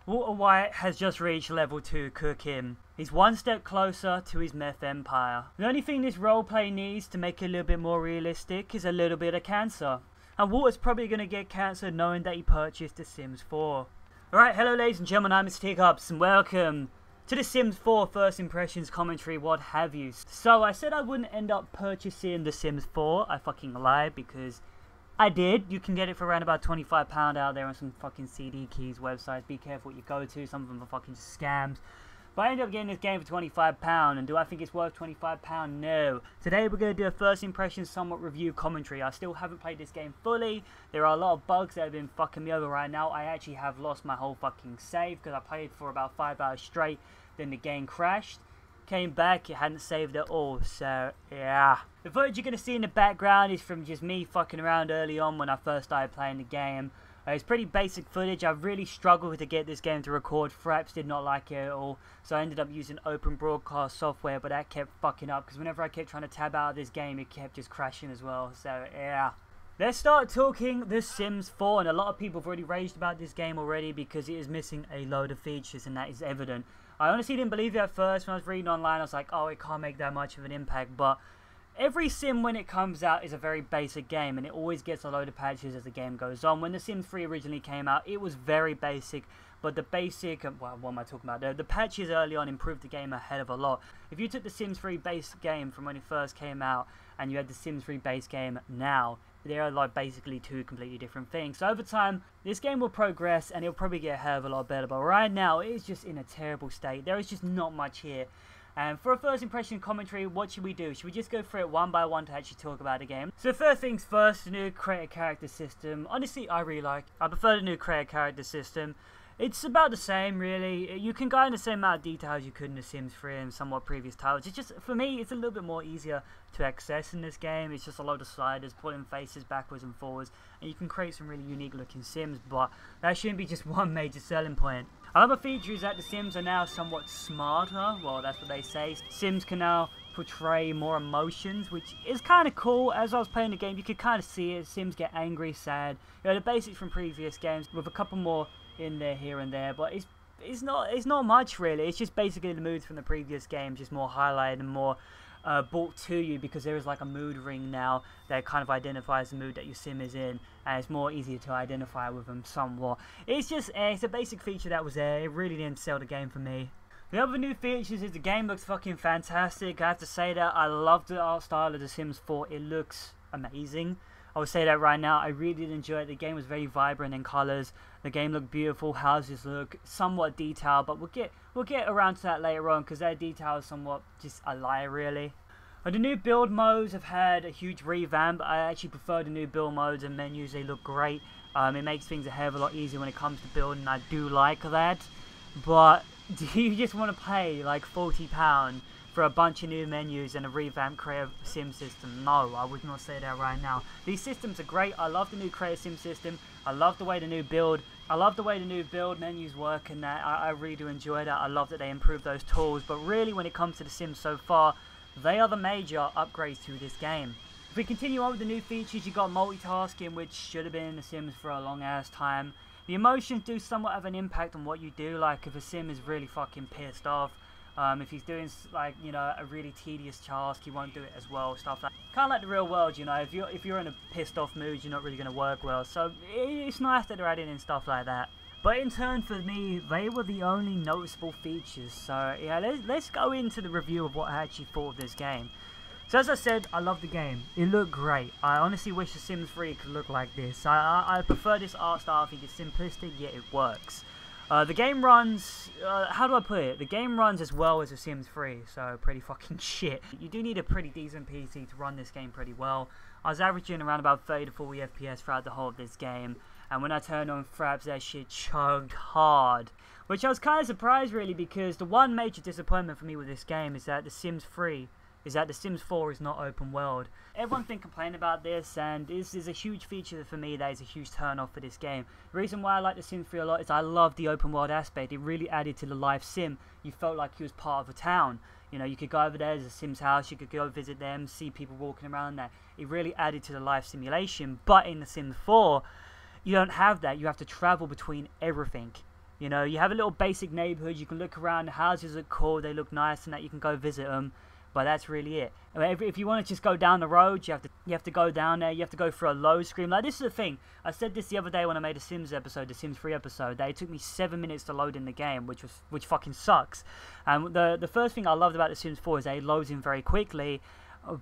Walter White has just reached level 2 cooking. He's one step closer to his meth empire. The only thing this roleplay needs to make it a little bit more realistic is a little bit of cancer. And Walter's probably going to get cancer knowing that he purchased The Sims 4. Alright, hello ladies and gentlemen, I'm Mr. Teacups and welcome to The Sims 4 First Impressions commentary, what have you. So I said I wouldn't end up purchasing The Sims 4. I fucking lied because I did. You can get it for around about £25 out there on some fucking CD keys websites. Be careful what you go to. Some of them are fucking scams. But I ended up getting this game for £25, and do I think it's worth £25? No. Today we're going to do a first impression somewhat review commentary. I still haven't played this game fully. There are a lot of bugs that have been fucking me over right now. I actually have lost my whole fucking save because I played for about 5 hours straight. Then the game crashed. Came back, it hadn't saved at all, so yeah. The footage you're going to see in the background is from just me fucking around early on when I first started playing the game. It's pretty basic footage. I really struggled to get this game to record. Fraps did not like it at all, so I ended up using open broadcast software, but that kept fucking up because whenever I kept trying to tab out of this game, it kept just crashing as well, so yeah. Let's start talking The Sims 4, and a lot of people have already raged about this game already because it is missing a load of features, and that is evident. I honestly didn't believe it at first. When I was reading online, I was like, oh, it can't make that much of an impact, but every sim when it comes out is a very basic game, and it always gets a load of patches as the game goes on. When The Sims 3 originally came out, it was very basic, but the basic, well, what am I talking about? The patches early on improved the game a hell of a lot. If you took The Sims 3 base game from when it first came out, and you had The Sims 3 base game now, they are like basically two completely different things. So over time, this game will progress and it'll probably get a hell of a lot better. But right now, it's just in a terrible state. There is just not much here. And for a first impression commentary, what should we do? Should we just go through it one by one to actually talk about the game? So first things first, the new create a character system. Honestly, I prefer the new create a character system. It's about the same, really. You can go in the same amount of detail as you could in The Sims 3 and somewhat previous titles. It's just, for me, it's a little bit more easier to access in this game. It's just a load of sliders, pulling faces backwards and forwards, and you can create some really unique looking Sims, but that shouldn't be just one major selling point. Another feature is that the Sims are now somewhat smarter. Well, that's what they say. Sims can now portray more emotions, which is kind of cool. As I was playing the game, you could kind of see it. Sims get angry, sad. You know, the basics from previous games with a couple more in there here and there, but it's not much really. It's just basically the moods from the previous game, just more highlighted and more brought to you because there is like a mood ring now that kind of identifies the mood that your sim is in, and it's more easier to identify with them somewhat. It's just it's a basic feature that was there. It really didn't sell the game for me. The other new features is the game looks fucking fantastic. I have to say that I love the art style of The Sims 4. It looks amazing. I will say that right now. I really did enjoy it. The game was very vibrant in colors. The game looked beautiful. Houses look somewhat detailed, but we'll get around to that later on because that detail is somewhat just a lie, really. The new build modes have had a huge revamp. I actually prefer the new build modes and menus. They look great. It makes things a hell of a lot easier when it comes to building. I do like that. But do you just want to pay like £40 for a bunch of new menus and a revamped Creative Sim system? No, I would not say that right now. These systems are great. I love the new Creative Sim system. I love the way the new build menus work, and that I really do enjoy that. I love that they improve those tools. But really, when it comes to The Sims so far, they are the major upgrades to this game. If we continue on with the new features, you got multitasking, which should have been in The Sims for a long ass time. The emotions do somewhat have an impact on what you do. Like if a sim is really fucking pissed off, if he's doing like, you know, a really tedious task, he won't do it as well. Stuff like kind of like the real world, you know. If you're in a pissed off mood, you're not really going to work well. So it's nice that they're adding in stuff like that. But in turn, for me, they were the only noticeable features. So yeah, let's go into the review of what I actually thought of this game. So as I said, I love the game. It looked great. I honestly wish The Sims 3 could look like this. I prefer this art style. I think it's simplistic, yet it works. The game runs, how do I put it? The game runs as well as The Sims 3, so pretty fucking shit. You do need a pretty decent PC to run this game pretty well. I was averaging around about 30 to 40 FPS throughout the whole of this game, and when I turned on Fraps, that shit chugged hard. Which I was kind of surprised really, because the one major disappointment for me with this game is that The Sims 4 is not open world. Everyone's been complaining about this, and this is a huge feature for me that is a huge turn off for this game. The reason why I like The Sims 3 a lot is I love the open world aspect. It really added to the life sim. You felt like you was part of a town. You know, you could go over there, there's a Sims house, you could go visit them, see people walking around there. It really added to the life simulation. But in The Sims 4, you don't have that. You have to travel between everything. You know, you have a little basic neighborhood, you can look around, the houses are cool, they look nice and that, you can go visit them. But that's really it. If you want to just go down the road, you have to go down there. You have to go through a load screen. Like, this is the thing. I said this the other day when I made a Sims episode, the Sims 3 episode, that it took me 7 minutes to load in the game, which fucking sucks. And the first thing I loved about the Sims 4 is that it loads in very quickly.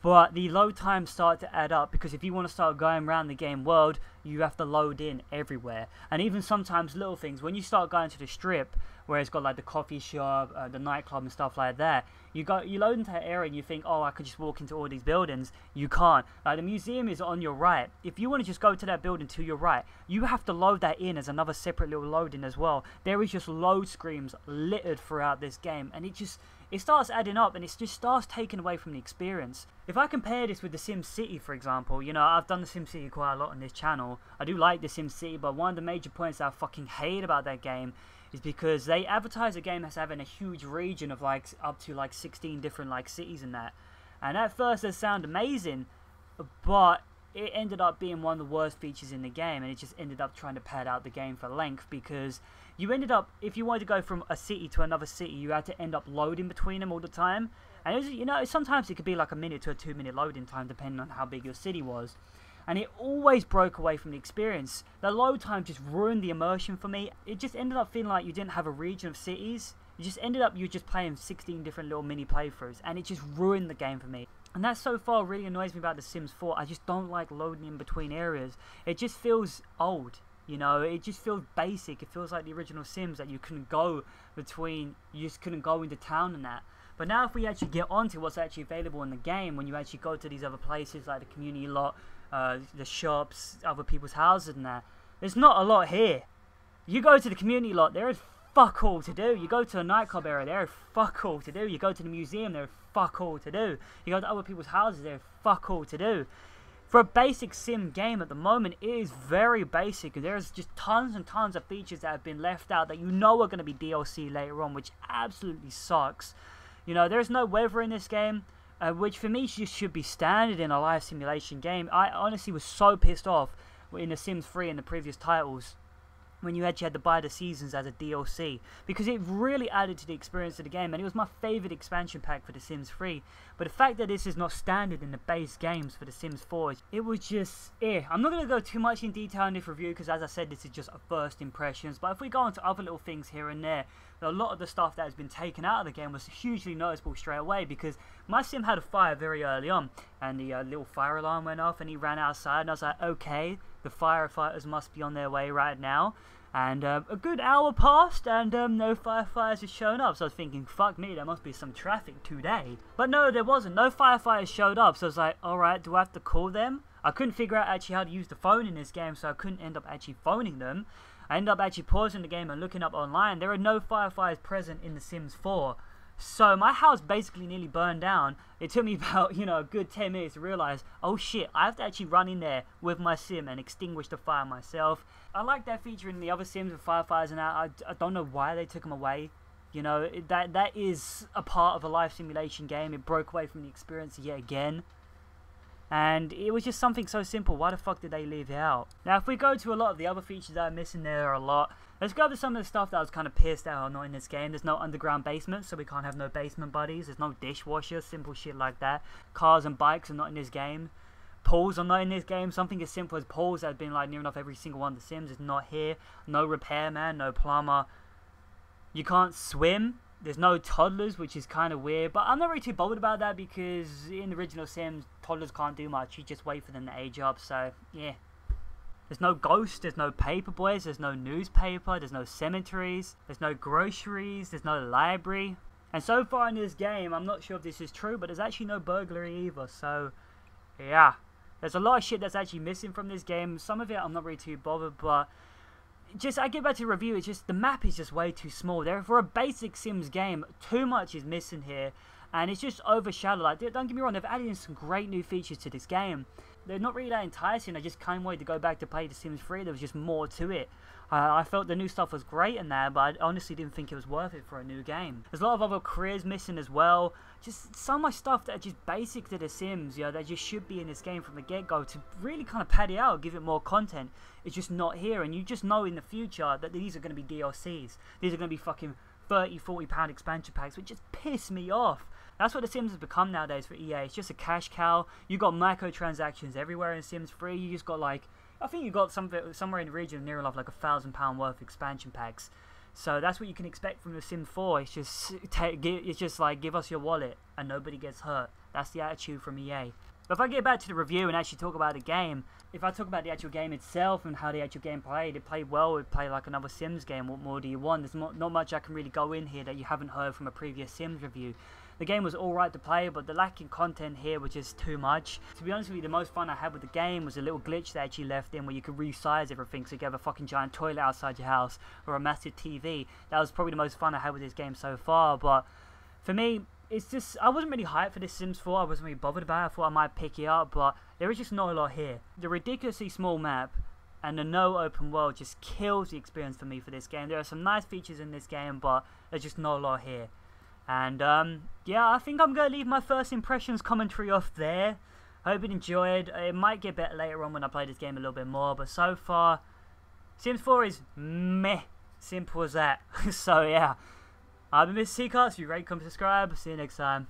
But the load times start to add up, because if you want to start going around the game world, you have to load in everywhere. And even sometimes little things, when you start going to the strip, where it's got like the coffee shop, the nightclub and stuff like that, you load into that area and you think, oh, I could just walk into all these buildings. You can't. Like, the museum is on your right. If you want to just go to that building to your right, you have to load that in as another separate little loading as well. There is just load screens littered throughout this game, and it starts adding up, and it just starts taking away from the experience. If I compare this with The Sims City, for example, you know, I've done The Sims City quite a lot on this channel. I do like The Sims City, but one of the major points that I fucking hate about that game is because they advertise the game as having a huge region of like up to like 16 different like cities and that. And at first it sounded amazing, but it ended up being one of the worst features in the game, and it just ended up trying to pad out the game for length, because you ended up, if you wanted to go from a city to another city, you had to end up loading between them all the time. And it was, you know, sometimes it could be like a minute to a 2 minute loading time depending on how big your city was. And it always broke away from the experience. The load time just ruined the immersion for me. It just ended up feeling like you didn't have a region of cities. You just ended up, you just playing 16 different little mini playthroughs, and it just ruined the game for me. And that so far really annoys me about The Sims 4. I just don't like loading in between areas. It just feels old. You know, it just feels basic. It feels like the original Sims, that you couldn't go between, you just couldn't go into town and that. But now if we actually get onto what's actually available in the game, when you actually go to these other places like the community lot, the shops, other people's houses and that, there's not a lot here. You go to the community lot, there is fuck all to do. You go to a nightclub area, there is fuck all to do. You go to the museum, there is fuck all to do. You go to other people's houses, there is fuck all to do. For a basic sim game at the moment, it is very basic. There's just tons and tons of features that have been left out that you know are going to be DLC later on, which absolutely sucks. You know, there's no weather in this game, which for me just should be standard in a live simulation game. I honestly was so pissed off in The Sims 3 and the previous titles when you actually had to buy the seasons as a DLC, because it really added to the experience of the game, and it was my favourite expansion pack for The Sims 3. But the fact that this is not standard in the base games for The Sims 4, it was just, I'm not going to go too much in detail in this review, because as I said, this is just a first impressions. But if we go on to other little things here and there, a lot of the stuff that has been taken out of the game was hugely noticeable straight away, because my sim had a fire very early on, and the little fire alarm went off, and he ran outside, and I was like, okay, the firefighters must be on their way right now. And a good hour passed, and no firefighters had shown up, so I was thinking, fuck me, there must be some traffic today. But no, there wasn't. No firefighters showed up, so I was like, alright, do I have to call them? I couldn't figure out actually how to use the phone in this game, so I couldn't end up actually phoning them. I ended up actually pausing the game and looking up online. There are no firefighters present in The Sims 4. So my house basically nearly burned down. It took me about, you know, a good 10 minutes to realize, oh shit, I have to actually run in there with my sim and extinguish the fire myself. I like that feature in the other Sims with firefighters, and I don't know why they took them away. You know, that is a part of a live simulation game. It broke away from the experience yet again. And it was just something so simple. Why the fuck did they leave it out? Now, if we go to a lot of the other features that are missing, there are a lot. Let's go over some of the stuff that I was kind of pissed at are not in this game. There's no underground basement, so we can't have no basement buddies. There's no dishwasher, simple shit like that. Cars and bikes are not in this game. Pools are not in this game. Something as simple as pools that have been like near enough every single one of the Sims is not here. No repairman, no plumber. You can't swim. There's no toddlers, which is kind of weird, but I'm not really too bothered about that, because in the original Sims, toddlers can't do much. You just wait for them to age up, so yeah. There's no ghosts, there's no paper boys, there's no newspaper, there's no cemeteries, there's no groceries, there's no library. And so far in this game, I'm not sure if this is true, but there's actually no burglary either, so yeah. There's a lot of shit that's actually missing from this game. Some of it I'm not really too bothered, but just, I get back to the review, it's just, the map is just way too small. For a basic Sims game, too much is missing here, and it's just overshadowed. Like, don't get me wrong, they've added in some great new features to this game. they're not really that enticing. I just can't wait to go back to play The Sims 3. There was just more to it. I felt the new stuff was great in there, but I honestly didn't think it was worth it for a new game. There's a lot of other careers missing as well. Just so much stuff that are just basic to The Sims, you know, that just should be in this game from the get-go to really kind of pad it out, give it more content. It's just not here, and you just know in the future that these are going to be DLCs. These are going to be fucking £30, £40 expansion packs, which just piss me off. That's what The Sims has become nowadays for EA. It's just a cash cow. You got microtransactions everywhere in Sims 3. You just got like, I think you got somewhere in the region of near enough like £1,000 worth of expansion packs. So that's what you can expect from The Sims 4. It's just like, give us your wallet and nobody gets hurt. That's the attitude from EA. But if I get back to the review and actually talk about the game, if I talk about the actual game itself and how the actual game played, it played well. It played like another Sims game. What more do you want? There's not much I can really go in here that you haven't heard from a previous Sims review. The game was alright to play, but the lacking content here was just too much. To be honest with you, the most fun I had with the game was a little glitch they actually left in where you could resize everything, so you have a fucking giant toilet outside your house or a massive TV. That was probably the most fun I had with this game so far, but for me, it's just, I wasn't really hyped for this Sims 4, I wasn't really bothered about it. I thought I might pick it up, but there is just not a lot here. The ridiculously small map and the no open world just kills the experience for me for this game. There are some nice features in this game, but there's just not a lot here. And yeah, I think I'm going to leave my first impressions commentary off there. I hope you enjoyed. It might get better later on when I play this game a little bit more, but so far, Sims 4 is meh. Simple as that. So yeah, I've been Mr. Seacast. If you rate, comment, subscribe. See you next time.